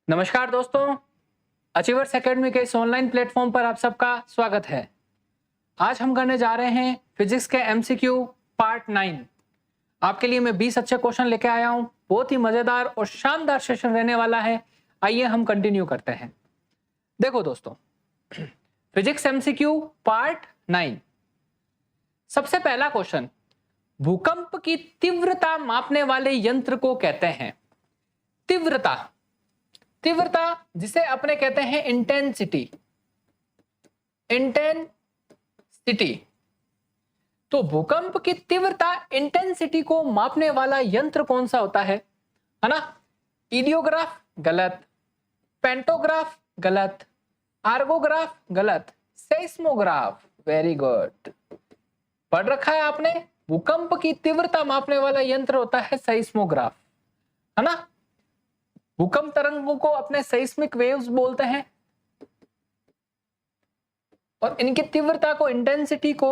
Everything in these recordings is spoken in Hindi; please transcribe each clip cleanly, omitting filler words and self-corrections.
नमस्कार दोस्तों, अचीवर्स एकेडमी के इस ऑनलाइन प्लेटफॉर्म पर आप सबका स्वागत है। आज हम करने जा रहे हैं फिजिक्स के एमसीक्यू पार्ट 9। आपके लिए मैं 20 अच्छे क्वेश्चन लेके आया हूं। बहुत ही मजेदार और शानदार सेशन रहने वाला है। आइए हम कंटिन्यू करते हैं। देखो दोस्तों, फिजिक्स एमसीक्यू पार्ट 9। सबसे पहला क्वेश्चन, भूकंप की तीव्रता मापने वाले यंत्र को कहते हैं। तीव्रता जिसे अपने कहते हैं इंटेंसिटी। तो भूकंप की तीव्रता इंटेंसिटी को मापने वाला यंत्र कौन सा होता है ना? इडियोग्राफ गलत, पेंटोग्राफ गलत, आर्गोग्राफ गलत, सेस्मोग्राफ वेरी गुड। पढ़ रखा है आपने। भूकंप की तीव्रता मापने वाला यंत्र होता है सेस्मोग्राफ, है ना? भूकंप तरंगों को अपने सेस्मिक वेव्स बोलते हैं और इनकी तीव्रता को, इंटेंसिटी को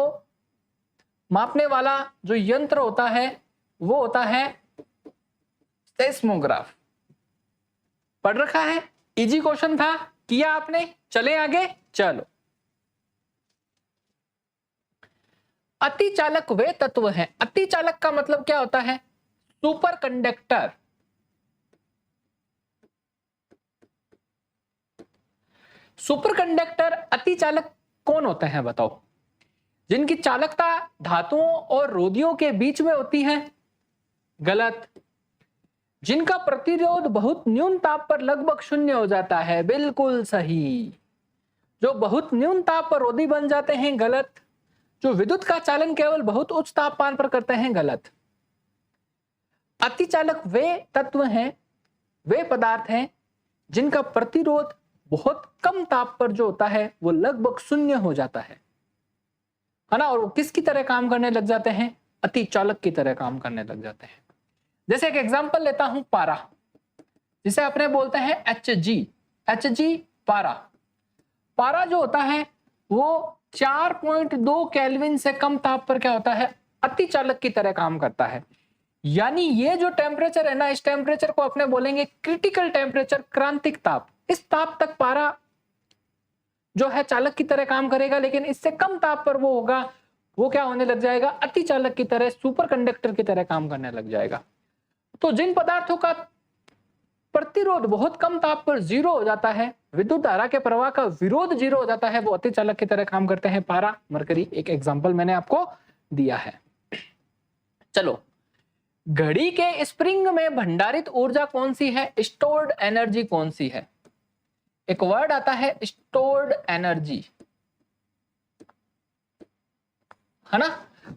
मापने वाला जो यंत्र होता है वो होता है सेस्मोग्राफ। पढ़ रखा है, इजी क्वेश्चन था, किया आपने। चले आगे, चलो। अतिचालक वे तत्व हैं। अतिचालक का मतलब क्या होता है? Super conductor. सुपर कंडक्टर अतिचालक कौन होते हैं बताओ? जिनकी चालकता धातुओं और रोधियों के बीच में होती है। गलत। जिनका प्रतिरोध बहुत न्यून ताप पर लगभग शून्य हो जाता है। बिल्कुल सही। जो बहुत न्यून ताप पर रोधी बन जाते हैं। गलत। जो विद्युत का चालन केवल बहुत उच्च तापमान पर करते हैं। गलत। अतिचालक वे तत्व हैं, वे पदार्थ हैं जिनका प्रतिरोध बहुत कम ताप पर जो होता है वो लगभग शून्य हो जाता है ना? और वो किसकी तरह काम करने लग जाते हैं? अतिचालक की तरह काम करने लग जाते हैं। जैसे एक एग्जांपल लेता हूं, पारा, जिसे अपने बोलते हैं Hg पारा। पारा जो होता है वो 4.2 केल्विन से कम ताप पर क्या होता है? अतिचालक की तरह काम करता है। यानी ये जो टेम्परेचर है ना, इस टेम्परेचर को अपने बोलेंगे क्रिटिकल टेम्परेचर, क्रांतिक ताप। इस ताप तक पारा जो है चालक की तरह काम करेगा, लेकिन इससे कम ताप पर वो होगा, वो क्या होने लग जाएगा? अतिचालक की तरह, सुपर कंडक्टर की तरह काम करने लग जाएगा। तो जिन पदार्थों का प्रतिरोध बहुत कम ताप पर 0 हो जाता है, विद्युत धारा के प्रवाह का विरोध 0 हो जाता है, वो अतिचालक की तरह काम करते हैं। पारा, मरकरी, एक एग्जाम्पल मैंने आपको दिया है। चलो, घड़ी के स्प्रिंग में भंडारित ऊर्जा कौन सी है? स्टोर्ड एनर्जी कौन सी है? एक वर्ड आता है स्टोर्ड एनर्जी, है ना?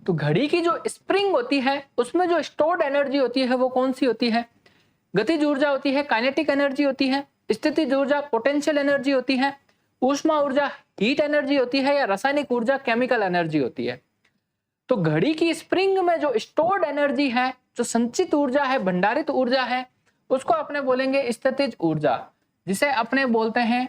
तो घड़ी की जो स्प्रिंग होती है उसमें जो स्टोर्ड एनर्जी होती है वो कौन सी होती है? गतिज ऊर्जा होती है, काइनेटिक एनर्जी होती है, स्थितिज ऊर्जा, पोटेंशियल एनर्जी होती है, ऊष्मा ऊर्जा, हीट एनर्जी होती है, या रासायनिक ऊर्जा, केमिकल एनर्जी होती है। तो घड़ी की स्प्रिंग में जो स्टोर्ड एनर्जी है, जो संचित ऊर्जा है, भंडारित ऊर्जा है, उसको अपने बोलेंगे स्थितिज ऊर्जा, जिसे अपने बोलते हैं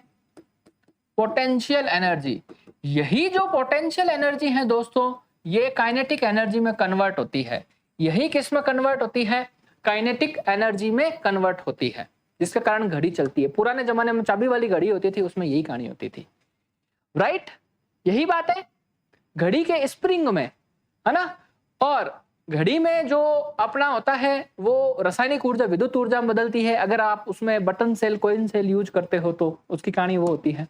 पोटेंशियल एनर्जी। यही जो पोटेंशियल एनर्जी है दोस्तों, ये काइनेटिक एनर्जी में कन्वर्ट होती है। यही किस में कन्वर्ट होती है? काइनेटिक एनर्जी में कन्वर्ट होती है, जिसके कारण घड़ी चलती है। पुराने जमाने में चाबी वाली घड़ी होती थी, उसमें यही कहानी होती थी, राइट? यही बात है घड़ी के स्प्रिंग में, है ना? और घड़ी में जो अपना होता है वो रासायनिक ऊर्जा विद्युत ऊर्जा में बदलती है। अगर आप उसमें button cell, coin cell use करते हो तो उसकी कहानी वो होती है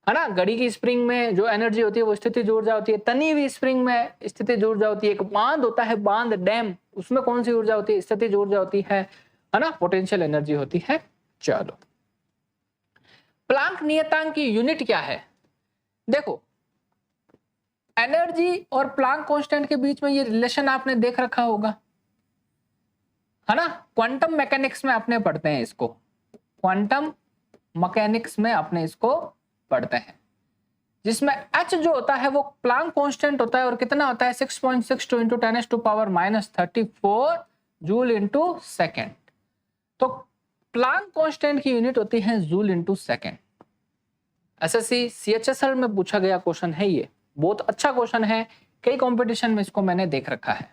ना? घड़ी की स्प्रिंग में जो एनर्जी होती है वो स्थितिज ऊर्जा होती है। तनी हुई स्प्रिंग में स्थितिज ऊर्जा होती है। एक बांध होता है, बांध, डैम, उसमें कौन सी ऊर्जा होती है? स्थितिज ऊर्जा होती है ना? पोटेंशियल एनर्जी होती है। चलो, प्लांक नियतांक की यूनिट क्या है? देखो, एनर्जी और प्लांक कांस्टेंट के बीच में ये रिलेशन आपने देख रखा होगा, है ना? क्वांटम मैकेनिक्स में अपने पढ़ते हैं इसको, क्वांटम मैकेनिक्स में अपने इसको पढ़ते हैं, जिसमें h जो होता है वो प्लांक कांस्टेंट होता है और कितना होता है? 6.62 × 10⁻34 जूल इनटू सेकेंड। तो प्लांक कांस्टेंट की यूनिट होती है joule into second. SSC CHSL में पूछा गया क्वेश्चन है ये, बहुत अच्छा क्वेश्चन है, कई कंपटीशन में इसको मैंने देख रखा है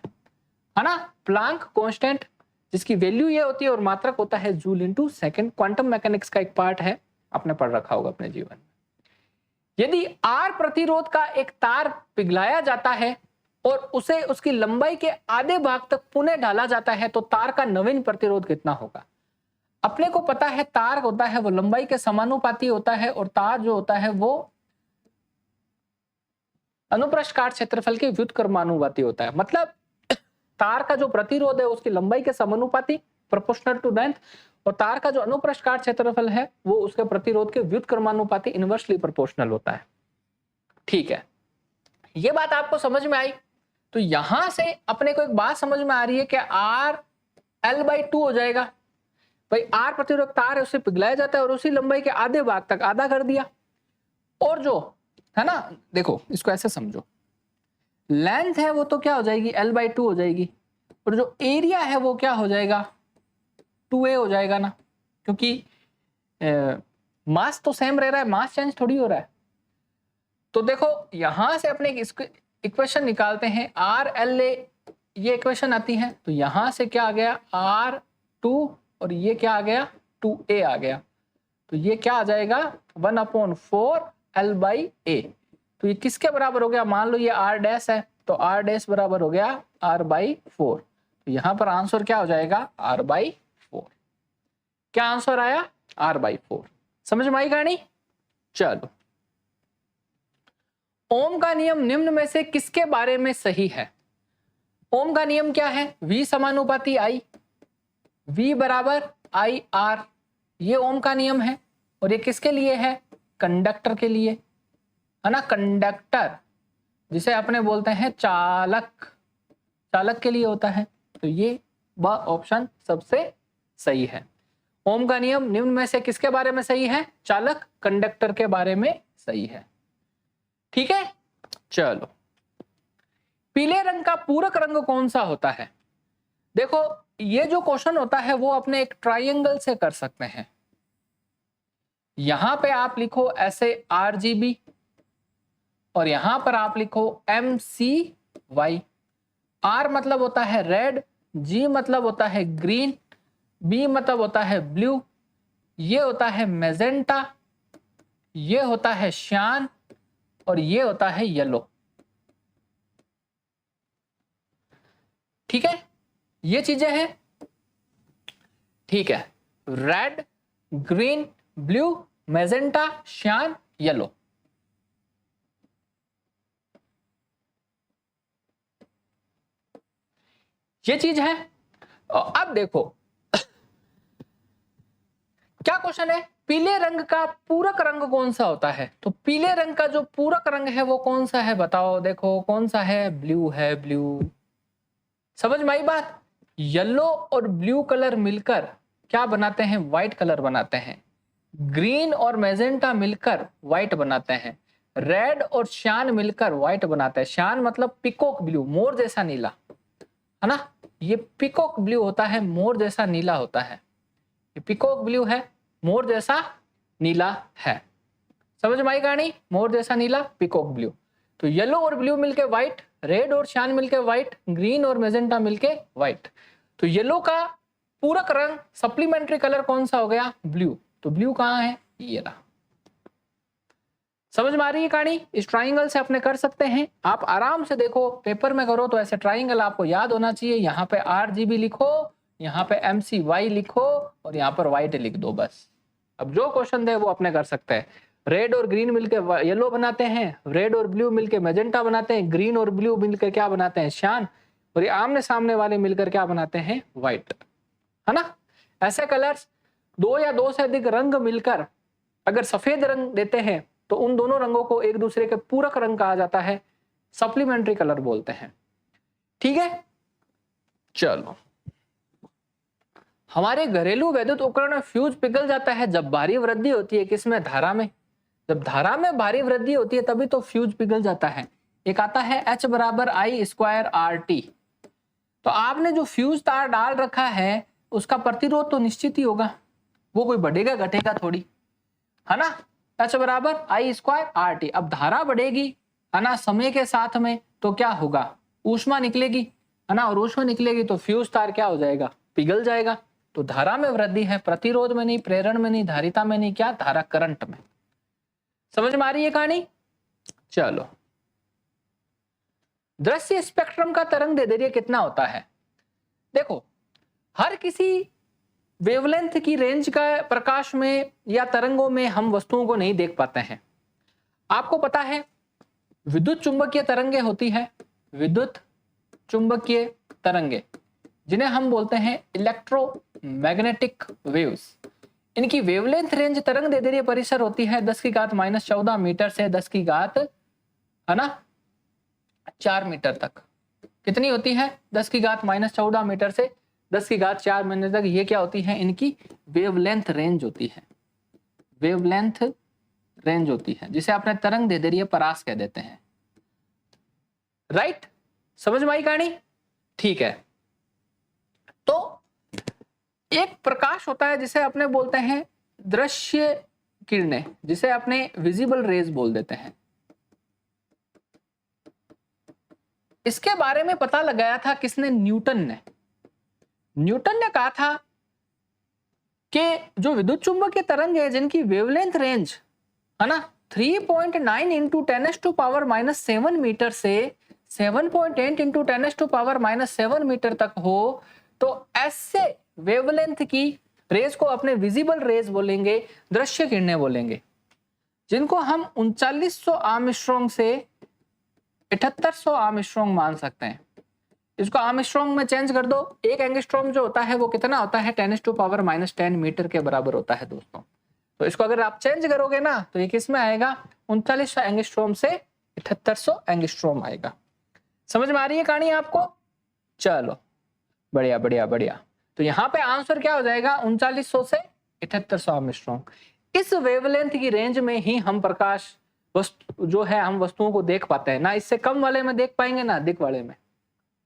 ना? प्लांक कांस्टेंट जिसकी वैल्यू ये होती है और मात्रक होता है joule into second. Quantum mechanics का एक पार्ट है, आपने पढ़ रखा होगा अपने जीवन में। यदि आर प्रतिरोध का एक तार पिघलाया जाता है और उसे उसकी लंबाई के आधे भाग तक पुनः ढाला जाता है तो तार का नवीन प्रतिरोध कितना होगा? अपने को पता है तार होता है वो लंबाई के समानुपाती होता है और तार जो होता है वो अनुप्रस्थ काट क्षेत्रफल के व्युत्क्रमानुपाती होता है। मतलब तार का जो प्रतिरोध है उसकी लंबाई के समानुपाती, प्रोपोर्शनल टू लेंथ, और तार का जो अनुप्रस्थ काट क्षेत्रफल है वो उसके प्रतिरोध के व्युत्क्रमानुपाती, इनवर्सली प्रोपोर्शनल होता है। ठीक है, ये बात आपको समझ में आई। तो यहां से अपने को एक बात समझ में आ रही है कि R L/2 हो जाएगा। भाई R प्रतिरोध तार है, उसे पिघलाया जाता है और उसी लंबाई के आधे भाग तक आधा कर दिया। और जो है ना, देखो इसको ऐसे समझो, लेंथ है वो तो क्या हो जाएगी, L/2 हो जाएगी, और जो एरिया है वो क्या हो जाएगा, 2a हो जाएगा ना, क्योंकि मास तो सेम रह रहा है, मास चेंज थोड़ी हो रहा है। तो देखो यहां से अपने इक्वेशन निकालते हैं, RLA ये इक्वेशन आती है, तो यहां से क्या आ गया R2 और ये क्या आ गया 2a आ गया, तो ये क्या आ जाएगा 1/4 L/a। तो ये किसके बराबर हो गया, मान लो ये R डैश है तो R डैश बराबर हो गया R/4। तो यहां पर आंसर क्या हो जाएगा R/4। क्या आंसर आया R/4। समझ में आई कहानी? चलो, ओम का नियम निम्न में से किसके बारे में सही है? ओम का नियम क्या है, V समानुपाती I, V बराबर IR, ये ओम का नियम है। और ये किसके लिए है, कंडक्टर के लिए, है ना, कंडक्टर जिसे अपने बोलते हैं चालक, चालक के लिए होता है। तो ये ऑप्शन सबसे सही है। ओम का नियम निम्न में से किसके बारे में सही है, चालक कंडक्टर के बारे में सही है। ठीक है, चलो, पीले रंग का पूरक रंग कौन सा होता है? देखो ये जो क्वेश्चन होता है वो अपने एक ट्राइंगल से कर सकते हैं। यहां पे आप लिखो ऐसे RGB और यहां पर आप लिखो MCY। R मतलब होता है रेड, G मतलब होता है ग्रीन, B मतलब होता है ब्लू, ये होता है मैजेंटा, ये होता है श्यान, और ये होता है येलो। ठीक है, ये चीजें हैं। ठीक है, red, green, blue, magenta, cyan, yellow. ये चीज है। अब देखो क्या क्वेश्चन है, पीले रंग का पूरक रंग कौन सा होता है? तो पीले रंग का जो पूरक रंग है वो कौन सा है, बताओ। देखो कौन सा है, ब्लू है, ब्लू। समझ में आई बात? येलो और ब्लू कलर मिलकर क्या बनाते हैं, व्हाइट कलर बनाते हैं। ग्रीन और मैजेंटा मिलकर व्हाइट बनाते हैं। रेड और श्यान मिलकर व्हाइट बनाते हैं। श्यान मतलब पिकॉक ब्लू, मोर जैसा नीला, है ना। ये पिकॉक ब्लू होता है, मोर जैसा नीला होता है। ये पिकॉक ब्लू है, मोर जैसा नीला है। समझ में आई कहानी, मोर जैसा नीला, पिकॉक ब्लू। तो येलो और ब्लू मिलके व्हाइट, रेड और श्यान मिलके व्हाइट, ग्रीन और मैजेंटा मिलके व्हाइट। तो येलो का पूरक रंग सप्लीमेंट्री कलर कौन सा हो गया, ब्लू। तो ब्लू कहाँ है, ये रहा। समझ में आ रही है कहानी? इस ट्राइंगल से अपने कर सकते हैं। आप आराम से देखो, पेपर में करो तो ऐसे ट्राइंगल आपको याद होना चाहिए। यहाँ पे RGB लिखो, यहाँ पे MCY लिखो और यहाँ पर व्हाइट लिख दो बस। अब जो क्वेश्चन दे वो अपने कर सकते हैं। रेड और ग्रीन मिलके येलो बनाते हैं, रेड और ब्लू मिलके मैजेंटा बनाते हैं, ग्रीन और ब्लू मिलकर क्या बनाते हैं, श्यान, और ये आमने सामने वाले मिलकर क्या बनाते हैं, व्हाइट, है ना। ऐसे कलर्स दो या दो से अधिक रंग मिलकर अगर सफेद रंग देते हैं तो उन दोनों रंगों को एक दूसरे के पूरक रंग कहा जाता है, सप्लीमेंट्री कलर बोलते हैं। ठीक है, चलो, हमारे घरेलू वैद्युत उपकरण में फ्यूज पिघल जाता है जब भारी वृद्धि होती है, किसमें, धारा में। जब धारा में भारी वृद्धि होती है तभी तो फ्यूज पिघल जाता है। एक आता है H बराबर I² RT। तो आपने जो फ्यूज तार डाल रखा है उसका प्रतिरोध तो निश्चित ही होगा, वो कोई बढ़ेगा घटेगा थोड़ी, है ना। H बराबर I² RT। अब धारा बढ़ेगी, है ना, समय के साथ में, तो क्या होगा, ऊष्मा निकलेगी, है ना, और ऊष्मा निकलेगी तो फ्यूज तार क्या हो जाएगा, पिघल जाएगा। तो धारा में वृद्धि है, प्रतिरोध में नहीं, प्रेरण में नहीं, धारिता में नहीं, क्या धारा करंट में। समझ में आ रही है कहानी? चलो, दृश्य स्पेक्ट्रम का तरंग दैर्ध्य कितना होता है? देखो, हर किसी वेवलेंथ की रेंज का प्रकाश में या तरंगों में हम वस्तुओं को नहीं देख पाते हैं। आपको पता है विद्युत चुंबकीय तरंगे होती है, विद्युत चुंबकीय तरंगे, जिन्हें हम बोलते हैं इलेक्ट्रोमैग्नेटिक वेव्स। इनकी वेवलेंथ रेंज तरंग दैर्ध्य परिसर होती है 10⁻14 मीटर से 10 है ना 4 मीटर तक। कितनी होती है? 10⁻14 मीटर से 10⁻4 मीटर तक। ये क्या होती है? इनकी वेवलेंथ रेंज होती है, वेवलेंथ रेंज होती है, जिसे अपने तरंग दैर्ध्य परास कह देते हैं। राइट? समझ में आई कहानी? ठीक है। तो एक प्रकाश होता है जिसे अपने बोलते हैं दृश्य किरणें, जिसे अपने विजिबल रेज बोल देते हैं। इसके बारे में पता लगाया था किसने? न्यूटन ने। न्यूटन ने कहा था कि जो विद्युत चुंबकीय तरंग है जिनकी वेवलेंथ रेंज है ना 3.9 इंटू 10⁻⁷ मीटर से 7.8 इंटू 10⁻⁷ मीटर तक हो, तो ऐसे वेवलेंथ की रेज को अपने विजिबल रेज बोलेंगे, दृश्य किरणें बोलेंगे, जिनको हम 3900 आर्मस्ट्रांग से 7800 आर्मस्ट्रांग मान सकते हैं। इसको आर्मस्ट्रांग में चेंज कर दो, एक एंगस्ट्रॉम जो होता है वो कितना होता है? 10⁻⁻10 मीटर के बराबर होता है दोस्तों। तो इसको अगर आप चेंज करोगे ना तो ये किस में आएगा? 3900 एंगस्ट्रॉम से 7800 एंगस्ट्रॉम आएगा। समझ में आ रही है कहानी आपको? चलो, बढ़िया बढ़िया बढ़िया। तो यहाँ पे आंसर क्या हो जाएगा? 3900 से 7800 आर्मस्ट्रांग। इस वेवलेंथ की रेंज में ही हम प्रकाश वस्तु जो है हम वस्तुओं को देख पाते हैं, ना इससे कम वाले में देख पाएंगे ना अधिक वाले में,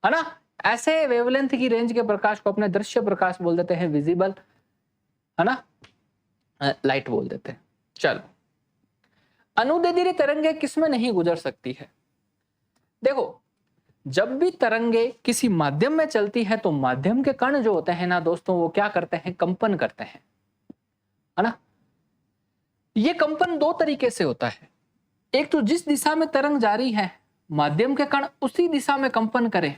है ना। ऐसे वेवलेंथ की रेंज के प्रकाश को अपने दृश्य प्रकाश बोल देते हैं, विजिबल, है ना, लाइट बोल देते हैं। चलो, अनुदैर्ध्य तरंगे किसमें नहीं गुजर सकती है? देखो, जब भी तरंगे किसी माध्यम में चलती है तो माध्यम के कण जो होते हैं ना दोस्तों, वो क्या करते हैं? कंपन करते हैं, है ना। ये कंपन दो तरीके से होता है। एक तो जिस दिशा में तरंग जारी है माध्यम के कण उसी दिशा में कंपन करें,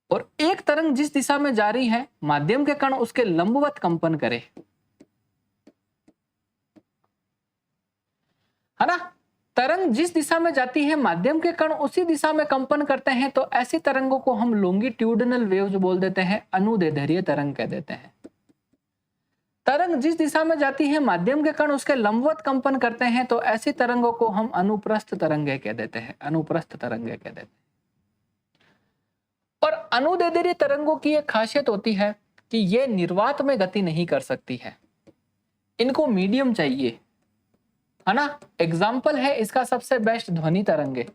और एक तरंग जिस दिशा में जारी है माध्यम के कण उसके लंबवत कंपन करे, है ना। तरंग जिस दिशा में जाती है माध्यम के कण उसी दिशा में कंपन करते हैं, तो ऐसी तरंगों को हम लॉन्गिट्यूडिनल वेव्स बोल देते हैं, अनुदैर्ध्य तरंग कह देते हैं। तरंग जिस दिशा में जाती है माध्यम के कण उसके लंबवत कंपन करते हैं, तो ऐसी तरंगों को हम अनुप्रस्थ तरंगे कह देते हैं, अनुप्रस्थ तरंगे कह देते हैं। और अनुदैर्ध्य तरंगों की एक खासियत होती है कि ये निर्वात में गति नहीं कर सकती है, इनको मीडियम चाहिए, है ना। एग्जाम्पल है इसका सबसे बेस्ट ध्वनि तरंगे।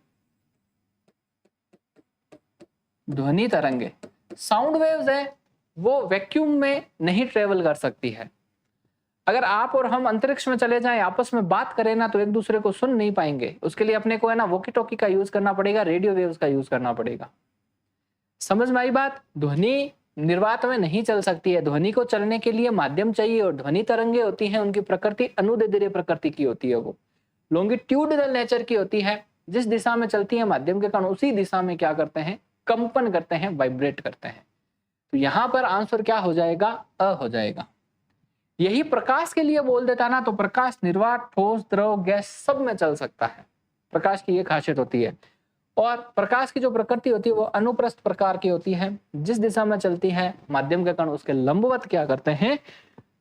ध्वनि तरंगे साउंड वेव्स है, वो वैक्यूम में नहीं ट्रेवल कर सकती है। अगर आप और हम अंतरिक्ष में चले जाएं, आपस में बात करें ना, तो एक दूसरे को सुन नहीं पाएंगे। उसके लिए अपने को है ना वॉकी टॉकी का यूज करना पड़ेगा, रेडियो वेव्स का यूज करना पड़ेगा। समझ में आई बात? ध्वनि निर्वात में नहीं चल सकती है, ध्वनि को चलने के लिए माध्यम चाहिए, और ध्वनि तरंगे होती हैं उनकी प्रकृति अनुदैर्ध्य प्रकृति की होती है, वो लॉन्गिट्यूडिनल नेचर की होती है। जिस दिशा में चलती है माध्यम के कण उसी दिशा में क्या करते हैं? कंपन करते हैं, वाइब्रेट करते हैं। तो यहां पर आंसर क्या हो जाएगा? अ हो जाएगा। यही प्रकाश के लिए बोल देता ना, तो प्रकाश निर्वात, ठोस, द्रव, गैस सब में चल सकता है। प्रकाश की ये खासियत होती है। और प्रकाश की जो प्रकृति होती है वो अनुप्रस्थ प्रकार की होती है, जिस दिशा में चलती है माध्यम के कण उसके लंबवत क्या करते हैं?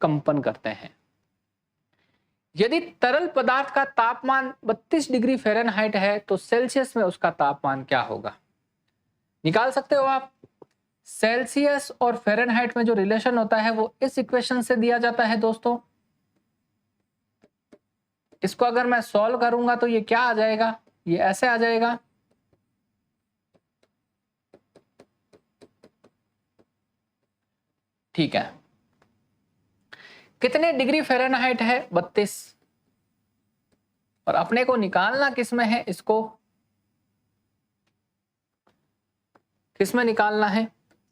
कंपन करते हैं। यदि तरल पदार्थ का तापमान 32 डिग्री फ़ारेनहाइट है तो सेल्सियस में उसका तापमान क्या होगा? निकाल सकते हो आप। सेल्सियस और फ़ारेनहाइट में जो रिलेशन होता है वो इस इक्वेशन से दिया जाता है दोस्तों। इसको अगर मैं सॉल्व करूंगा तो ये क्या आ जाएगा? ये ऐसे आ जाएगा, ठीक है। कितने डिग्री फ़ारेनहाइट है? 32। और अपने को निकालना किसमें है? इसको किसमें निकालना है?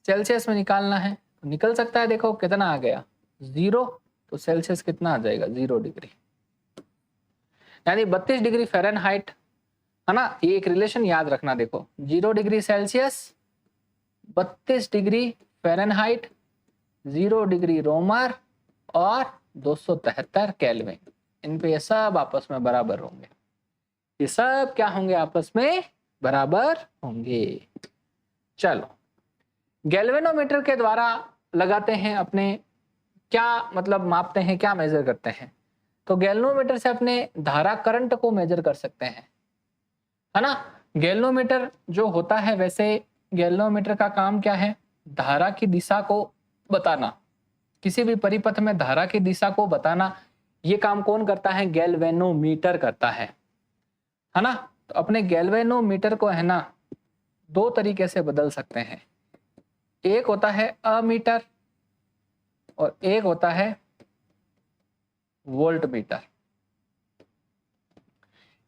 सेल्सियस में निकालना है तो निकल सकता है। देखो कितना आ गया 0, तो सेल्सियस कितना आ जाएगा 0 डिग्री, यानी 32 डिग्री फ़ारेनहाइट, है ना। ये एक रिलेशन याद रखना, देखो 0 degree Celsius, 32 degree Fahrenheit, 0 degree Romer और 273 केल्विन, इन पे ये सब आपस में बराबर होंगे। ये सब क्या होंगे, आपस में बराबर होंगे। चलो, गैल्वेनोमीटर के द्वारा लगाते हैं अपने, क्या मतलब मापते हैं, क्या मेजर करते हैं, तो गैल्वेनोमीटर से अपने धारा करंट को मेजर कर सकते हैं, है ना। गैल्वेनोमीटर जो होता है, वैसे गैल्वेनोमीटर का काम क्या है, धारा की दिशा को बताना, किसी भी परिपथ में धारा की दिशा को बताना, ये काम कौन करता है, गैल्वेनोमीटर करता है ना। तो अपने गैल्वेनोमीटर को है ना 2 तरीके से बदल सकते हैं, एक होता है अमीटर और एक होता है वोल्टमीटर।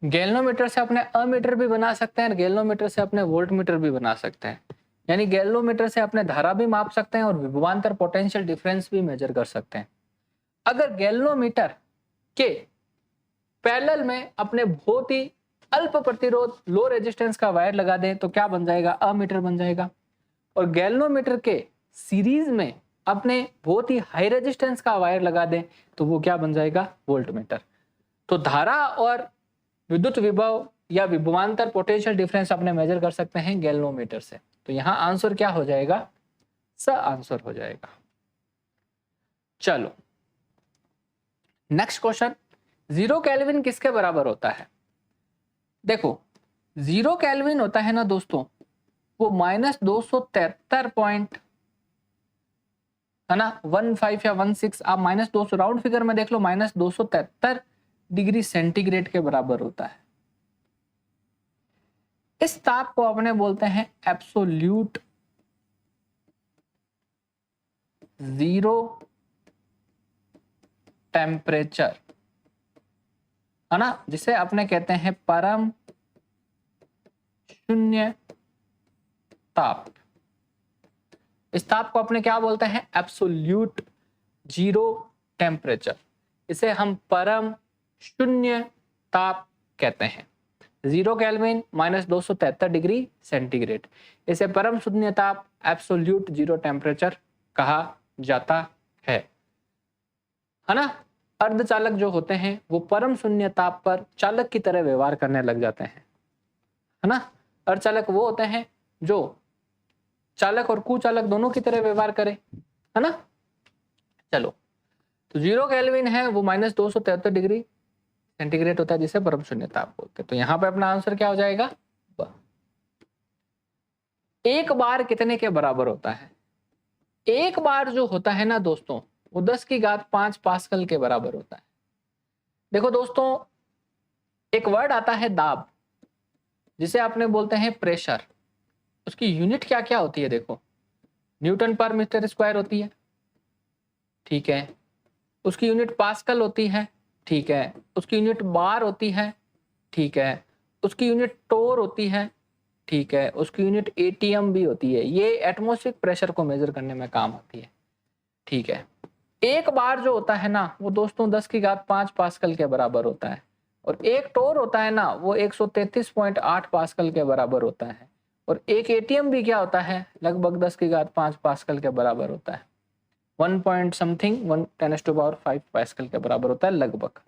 गैल्वेनोमीटर से अपने अमीटर भी बना सकते हैं और गैल्वेनोमीटर से अपने वोल्टमीटर भी बना सकते हैं, यानी गैल्वेनोमीटर से अपने धारा भी माप सकते हैं और विभवांतर पोटेंशियल डिफरेंस भी मेजर कर सकते हैं। अगर गैल्वेनोमीटर के पैरेलल में अपने बहुत ही अल्प प्रतिरोध लो रेजिस्टेंस का वायर लगा दें तो क्या बन जाएगा, अमीटर बन जाएगा। और गैल्वेनोमीटर के सीरीज में अपने बहुत ही हाई रेजिस्टेंस का वायर लगा दें तो वो क्या बन जाएगा, वोल्टमीटर। तो धारा और विद्युत विभव या विभवांतर पोटेंशियल डिफरेंस अपने मेजर कर सकते हैं गैल्वेनोमीटर से। तो यहां आंसर क्या हो जाएगा, स आंसर हो जाएगा। चलो नेक्स्ट क्वेश्चन, 0 केल्विन किसके बराबर होता है। देखो 0 केल्विन होता है ना दोस्तों, वो -273 पॉइंट, है ना, 15 या 16, आप -200 राउंड फिगर में देख लो, -273 डिग्री सेंटीग्रेड के बराबर होता है। इस ताप को अपने बोलते हैं एब्सोल्यूट 0 टेम्परेचर, है ना, जिसे अपने कहते हैं परम शून्य ताप। इस ताप को अपने क्या बोलते हैं, एब्सोल्यूट 0 टेम्परेचर, इसे हम परम शून्य ताप कहते हैं। 0 केल्विन -273 डिग्री सेंटीग्रेड, इसे परम शून्य ताप एब्सोल्यूट 0 टेम्परेचर कहा जाता है ना। अर्धचालक जो होते हैं वो परम शून्य ताप पर चालक की तरह व्यवहार करने लग जाते हैं, है ना। अर्धचालक वो होते हैं जो चालक और कुचालक दोनों की तरह व्यवहार करे, है ना। चलो, तो 0 केल्विन है वो -273 डिग्री सेंटीग्रेड होता है, जिसे परम शून्य ताप बोलते हैं। तो यहां पे अपना आंसर क्या हो जाएगा, एक बार कितने के बराबर होता है। एक बार जो होता है ना दोस्तों, वो 10⁵ पास्कल के बराबर होता है। देखो दोस्तों, एक वर्ड आता है दाब, जिसे आपने बोलते हैं प्रेशर। उसकी यूनिट क्या क्या होती है, देखो न्यूटन पर मीटर स्क्वायर होती है, ठीक है। उसकी यूनिट पास्कल होती है, ठीक है। उसकी यूनिट बार होती है, ठीक है। उसकी यूनिट टोर होती है, ठीक है। उसकी यूनिट एटीएम भी होती है। ये एटमॉस्फेरिक प्रेशर को मेजर करने में काम आती है, ठीक है। एक बार जो होता है ना वो दोस्तों 10⁵ पास्कल के बराबर होता है, और एक टोर होता है ना वो 133.8 पास्कल के बराबर होता है, और एक एटीएम भी क्या होता है, लगभग 10⁵ पास्कल के बराबर होता है, 1 पॉइंट समथिंग 10⁵5 पास्कल के बराबर होता है लगभग,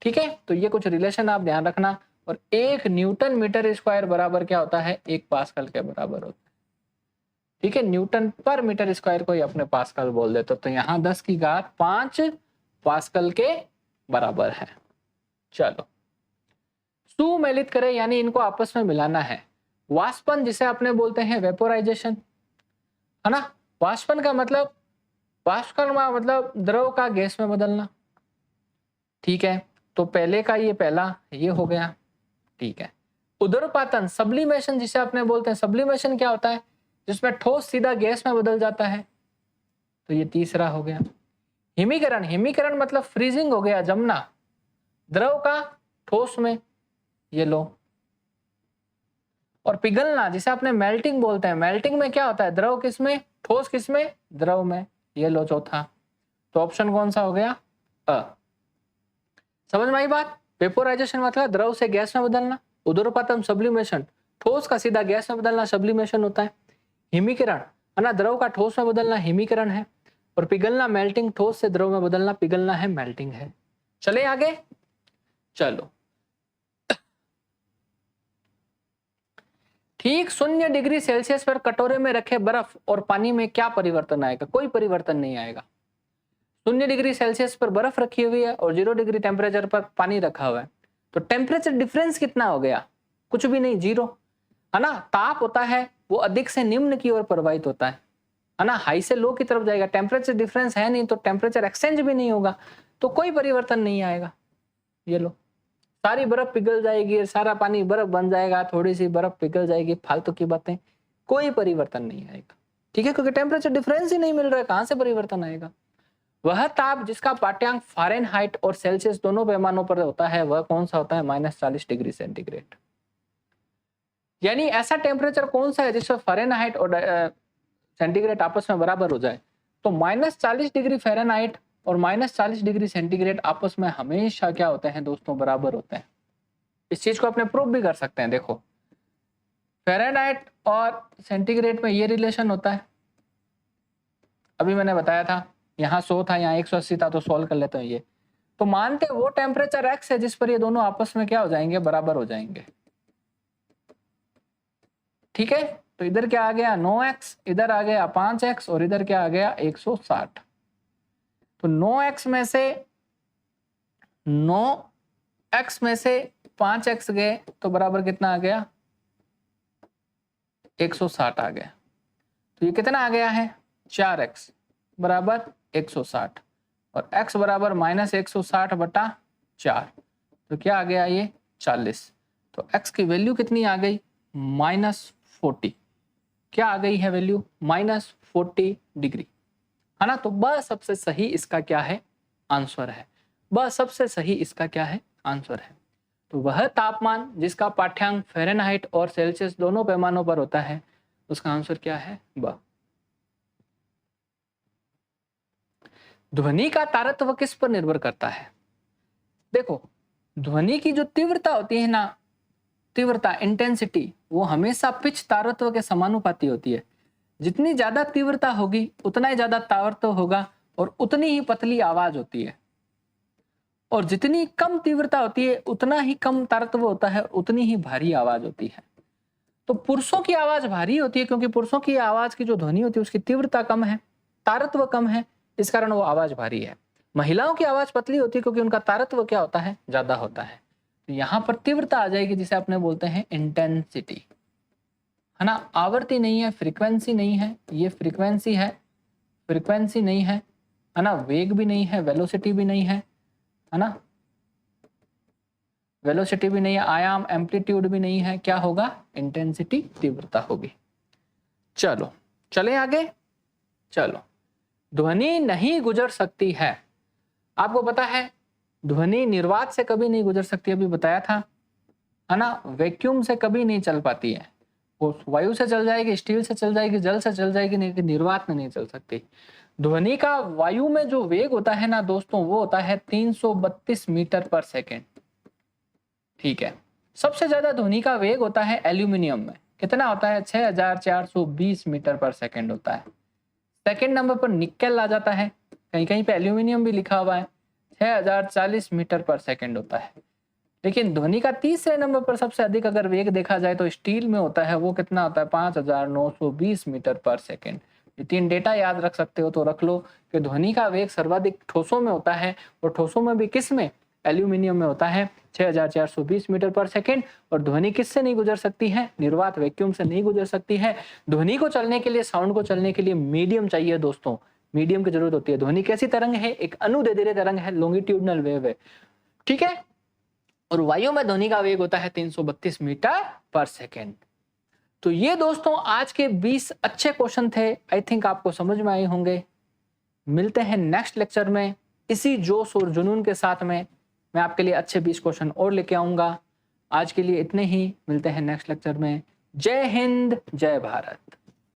ठीक है। तो ये कुछ रिलेशन आप ध्यान रखना। और 1 न्यूटन मीटर स्क्वायर बराबर क्या होता है, 1 पास्कल के बराबर होता है, ठीक है। न्यूटन पर मीटर स्क्वायर को ही अपने पास्कल बोल देते, तो यहाँ 10⁵5 पास्कल के बराबर है। चलो, सुमेलित करें, यानी इनको आपस में मिलाना है। वाष्पन जिसे अपने बोलते हैं वेपोराइजेशन, है ना। वाष्पन का मतलब, वाष्पन का मतलब द्रव का गैस में बदलना, ठीक है। तो पहले का ये पहला ये हो गया, ठीक है। उदरपातन सब्लिमेशन जिसे अपने बोलते हैं, सब्लिमेशन क्या होता है, जिसमें ठोस सीधा गैस में बदल जाता है, तो ये तीसरा हो गया। हिमीकरण, हिमीकरण मतलब फ्रीजिंग हो गया, जमना द्रव का ठोस में, ये लो। और पिघलना जिसे अपने मेल्टिंग बोलते हैं, मेल्टिंग में क्या होता है, द्रव किसमें ठोस किसमें? द्रव में। ये लो चौथा, तो ऑप्शन कौन सा हो गया? अ। समझ में आई बात? वेपोराइजेशन मतलब द्रव से गैस में बदलना, उदरपातन सब्लिमेशन ठोस का सीधा गैस में बदलना सब्लिमेशन होता है, हिमीकरण है ना द्रव का ठोस में बदलना हिमीकरण है, और पिघलना मेल्टिंग ठोस से द्रव में बदलना पिघलना है मेल्टिंग है। चले आगे, चलो। ठीक 0 डिग्री सेल्सियस पर कटोरे में रखे बर्फ और पानी में क्या परिवर्तन आएगा? कोई परिवर्तन नहीं आएगा। 0 डिग्री सेल्सियस पर बर्फ रखी हुई है और 0 डिग्री टेम्परेचर पर पानी रखा हुआ है, तो टेम्परेचर डिफरेंस कितना हो गया? कुछ भी नहीं, 0 है ना। ताप होता है वो अधिक से निम्न की ओर प्रवाहित होता है ना, हाई से लो की तरफ जाएगा। टेम्परेचर डिफरेंस है नहीं तो टेम्परेचर एक्सचेंज भी नहीं होगा, तो कोई परिवर्तन नहीं आएगा। ये लो, सारी बर्फ पिघल जाएगी, सारा पानी बर्फ बन जाएगा, थोड़ी सी बर्फ पिघल जाएगी, फालतू की बातें, कोई परिवर्तन नहीं आएगा। ठीक है, क्योंकि टेम्परेचर डिफरेंस ही नहीं मिल रहा है, कहां से परिवर्तन आएगा? वह ताप जिसका पाठ्यांक फ़ारेनहाइट और सेल्सियस दोनों पैमानों पर होता है वह कौन सा होता है? -40 डिग्री सेंटीग्रेड। यानी ऐसा टेम्परेचर कौन सा है जिसमें फ़ारेनहाइट और सेंटीग्रेड आपस में बराबर हो जाए? तो -40 डिग्री फ़ारेनहाइट और -40 डिग्री सेंटीग्रेड आपस में हमेशा क्या होते हैं दोस्तों? बराबर होते हैं। इस चीज को अपने प्रूव भी कर सकते हैं। देखो, फ़ारेनहाइट और सेंटीग्रेड में ये रिलेशन होता है, अभी मैंने बताया था, यहाँ 100 था, यहाँ 180 था, तो सॉल्व कर लेते हैं ये। तो मानते वो टेम्परेचर x है जिस पर ये दोनों आपस में क्या हो जाएंगे? बराबर हो जाएंगे। ठीक है, तो इधर क्या आ गया? 9x, इधर आ गया 5x और इधर क्या आ गया? 160। तो 9x में से 5x गए तो बराबर कितना आ गया? 160 आ गया। तो ये कितना आ गया है? 4x बराबर 160 और x बराबर -160 बटा 4, तो क्या आ गया? ये 40। तो x की वैल्यू कितनी आ गई? -40। क्या आ गई है वैल्यू? -40 डिग्री, है ना। तो बस सबसे सही इसका क्या है? आंसर है। बस सबसे सही इसका क्या है? आंसर है। तो वह तापमान जिसका पाठ्यांक फ़ारेनहाइट और सेल्सियस दोनों पैमानों पर होता है, उसका आंसर क्या है? ब। ध्वनि का तारतम्य किस पर निर्भर करता है? देखो, ध्वनि की जो तीव्रता होती है ना, तीव्रता इंटेंसिटी, वो हमेशा पिच तारतम्य के समानुपाती होती है। जितनी ज्यादा तीव्रता होगी उतना ही ज्यादा तारतम्य होगा और उतनी ही पतली आवाज होती है, और जितनी कम तीव्रता होती है उतना ही कम तारतम्य होता है, उतनी ही भारी आवाज होती है। तो पुरुषों की आवाज भारी होती है क्योंकि पुरुषों की आवाज की जो ध्वनि होती है उसकी तीव्रता कम है, तारतम्य कम है, इस कारण वो आवाज भारी है। महिलाओं की आवाज पतली होती है क्योंकि उनका तारतम्य क्या होता है? ज्यादा होता है। तो यहाँ पर तीव्रता आ जाएगी जिसे अपने बोलते हैं इंटेंसिटी, है ना। आवृत्ति नहीं है, फ्रीक्वेंसी नहीं है, ये फ्रीक्वेंसी है, फ्रीक्वेंसी नहीं है ना, वेग भी नहीं है, वेलोसिटी भी नहीं है ना, वेलोसिटी भी नहीं है, आयाम एम्पलीट्यूड भी नहीं है, क्या होगा? इंटेंसिटी, तीव्रता होगी। चलो चले आगे, चलो। ध्वनि नहीं गुजर सकती है, आपको पता है ध्वनि निर्वात से कभी नहीं गुजर सकती, अभी बताया था, है ना। वैक्यूम से कभी नहीं चल पाती है, वो वायु से चल जाएगी, स्टील से चल जाएगी, जल से चल जाएगी, नहीं निर्वात में नहीं चल सकती। ध्वनि का वायु में जो वेग होता है ना दोस्तों, वो होता है 332 मीटर पर सेकेंड। ठीक है, सबसे ज्यादा ध्वनि का वेग होता है एल्यूमिनियम में, कितना होता है? 6420 मीटर पर सेकेंड होता है। सेकेंड नंबर पर निकेल आ जाता है, कहीं कहीं पे एल्यूमिनियम भी लिखा हुआ है, 6040 मीटर पर सेकेंड होता है। लेकिन ध्वनि का तीसरे नंबर पर सबसे अधिक अगर वेग देखा जाए तो स्टील में होता है, वो कितना होता है? 5920 मीटर पर सेकेंड। ये 3 डेटा याद रख सकते हो तो रख लो कि ध्वनि का वेग सर्वाधिक ठोसों में होता है, और ठोसों में भी किस में? एल्यूमिनियम में होता है, 6420 मीटर पर सेकेंड। और ध्वनि किससे नहीं गुजर सकती है? निर्वात वैक्यूम से नहीं गुजर सकती है। ध्वनि को चलने के लिए, साउंड को चलने के लिए मीडियम चाहिए दोस्तों, मीडियम की जरूरत होती है। ध्वनि कैसी तरंग है? एक अनुदैर्ध्य तरंग है, लॉन्गिट्यूडनल वेव है, ठीक है। और वायु में ध्वनि का वेग होता है 332 मीटर पर सेकेंड। तो ये दोस्तों आज के 20 अच्छे क्वेश्चन थे, आई थिंक आपको समझ में आए होंगे। मिलते हैं नेक्स्ट लेक्चर में इसी जोश और जुनून के साथ में, मैं आपके लिए अच्छे 20 क्वेश्चन और लेके आऊंगा। आज के लिए इतने ही, मिलते हैं नेक्स्ट लेक्चर में। जय हिंद, जय भारत।